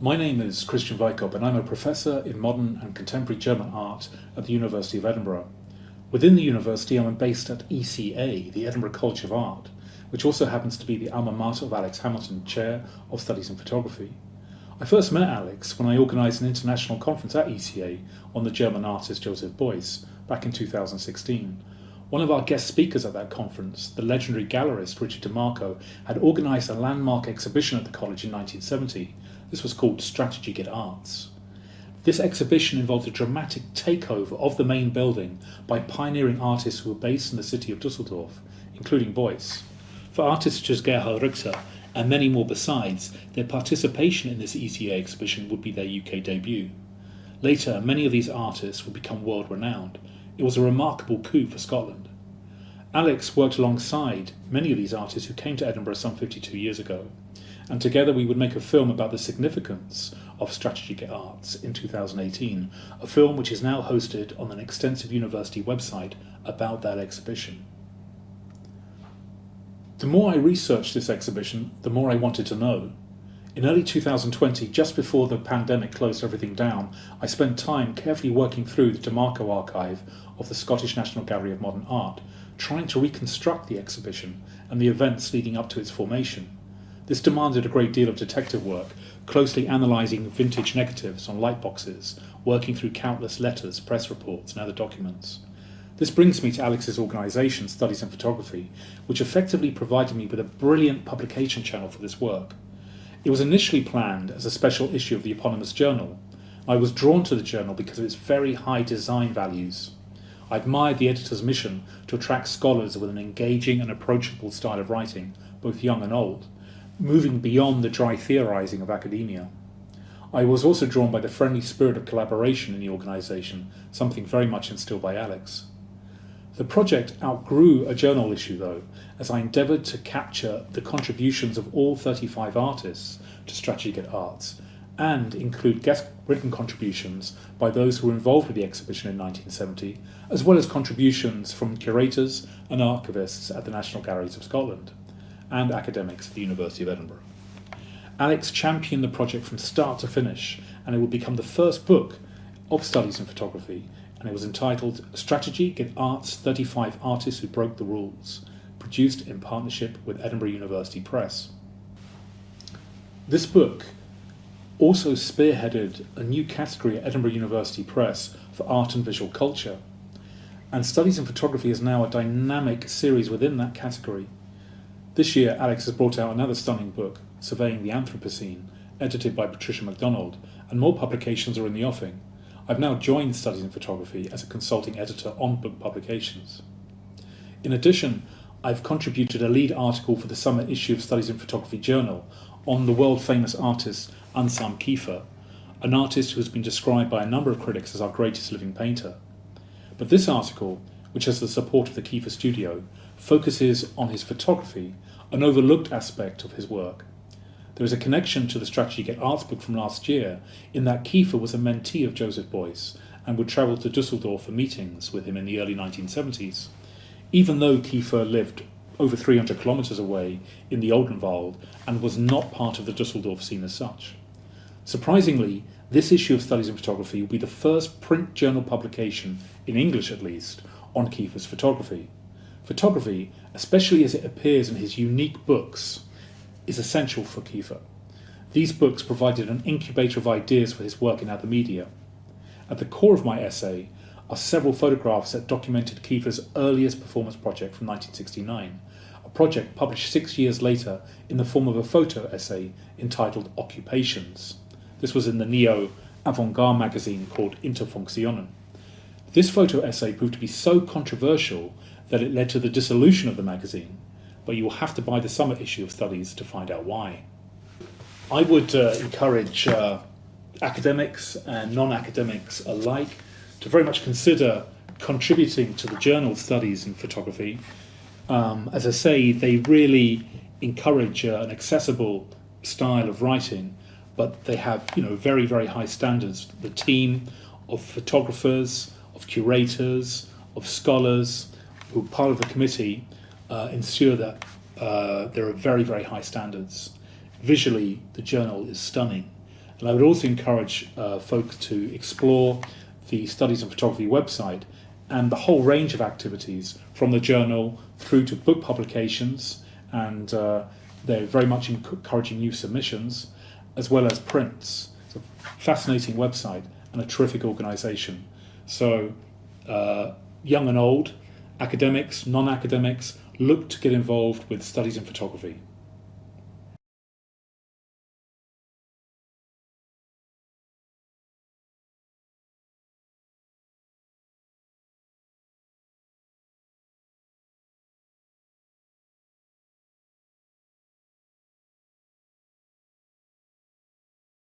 My name is Christian Weikop and I'm a professor in modern and contemporary German art at the University of Edinburgh. Within the university I'm based at ECA, the Edinburgh College of Art, which also happens to be the alma mater of Alex Hamilton, Chair of Studies in Photography. I first met Alex when I organised an international conference at ECA on the German artist Joseph Beuys back in 2016. One of our guest speakers at that conference, the legendary gallerist Richard DeMarco, had organised a landmark exhibition at the college in 1970. This was called Strategy Get Arts. This exhibition involved a dramatic takeover of the main building by pioneering artists who were based in the city of Düsseldorf, including Beuys. For artists such as Gerhard Richter and many more besides, their participation in this ECA exhibition would be their UK debut. Later, many of these artists would become world-renowned. It was a remarkable coup for Scotland. Alex worked alongside many of these artists who came to Edinburgh some 52 years ago, and together we would make a film about the significance of Strategy Get Arts in 2018, a film which is now hosted on an extensive university website about that exhibition. The more I researched this exhibition, the more I wanted to know. In early 2020, just before the pandemic closed everything down, I spent time carefully working through the DeMarco archive of the Scottish National Gallery of Modern Art, trying to reconstruct the exhibition and the events leading up to its formation. This demanded a great deal of detective work, closely analysing vintage negatives on lightboxes, working through countless letters, press reports and other documents. This brings me to Alex's organisation, Studies in Photography, which effectively provided me with a brilliant publication channel for this work. It was initially planned as a special issue of the eponymous journal. I was drawn to the journal because of its very high design values. I admired the editor's mission to attract scholars with an engaging and approachable style of writing, both young and old, moving beyond the dry theorising of academia. I was also drawn by the friendly spirit of collaboration in the organisation, something very much instilled by Alex. The project outgrew a journal issue though, as I endeavoured to capture the contributions of all 35 artists to Strategy Get Arts and include guest written contributions by those who were involved with the exhibition in 1970, as well as contributions from curators and archivists at the National Galleries of Scotland and academics at the University of Edinburgh. Alex championed the project from start to finish, and it would become the first book of Studies in Photography, and it was entitled Strategy Get Arts 35 Artists Who Broke the Rules, produced in partnership with Edinburgh University Press. This book also spearheaded a new category at Edinburgh University Press for art and visual culture, and Studies in Photography is now a dynamic series within that category. This year, Alex has brought out another stunning book, Surveying the Anthropocene, edited by Patricia MacDonald, and more publications are in the offing. I've now joined Studies in Photography as a consulting editor on book publications. In addition, I've contributed a lead article for the summer issue of Studies in Photography journal on the world-famous artist Anselm Kiefer, an artist who has been described by a number of critics as our greatest living painter. But this article, which has the support of the Kiefer studio, focuses on his photography, an overlooked aspect of his work. There is a connection to the Strategy Get Arts book from last year in that Kiefer was a mentee of Joseph Beuys and would travel to Düsseldorf for meetings with him in the early 1970s. Even though Kiefer lived over 300 kilometres away in the Odenwald and was not part of the Düsseldorf scene as such. Surprisingly, this issue of Studies in Photography will be the first print journal publication, in English at least, on Kiefer's photography. Photography, especially as it appears in his unique books, is essential for Kiefer. These books provided an incubator of ideas for his work in other media. At the core of my essay are several photographs that documented Kiefer's earliest performance project from 1969, a project published 6 years later in the form of a photo essay entitled Occupations. This was in the neo-avant-garde magazine called Interfunktionen. This photo essay proved to be so controversial that it led to the dissolution of the magazine, but you will have to buy the summer issue of Studies to find out why. I would encourage academics and non-academics alike to very much consider contributing to the journal Studies in Photography. As I say, they really encourage an accessible style of writing, but they have very, very high standards. The team of photographers, of curators, of scholars who are part of the committee ensure that there are very, very high standards. Visually, the journal is stunning, And I would also encourage folks to explore the Studies in Photography website and the whole range of activities from the journal through to book publications, and they're very much encouraging new submissions as well as prints. It's a fascinating website and a terrific organisation. So young and old, academics, non-academics, look to get involved with Studies in Photography.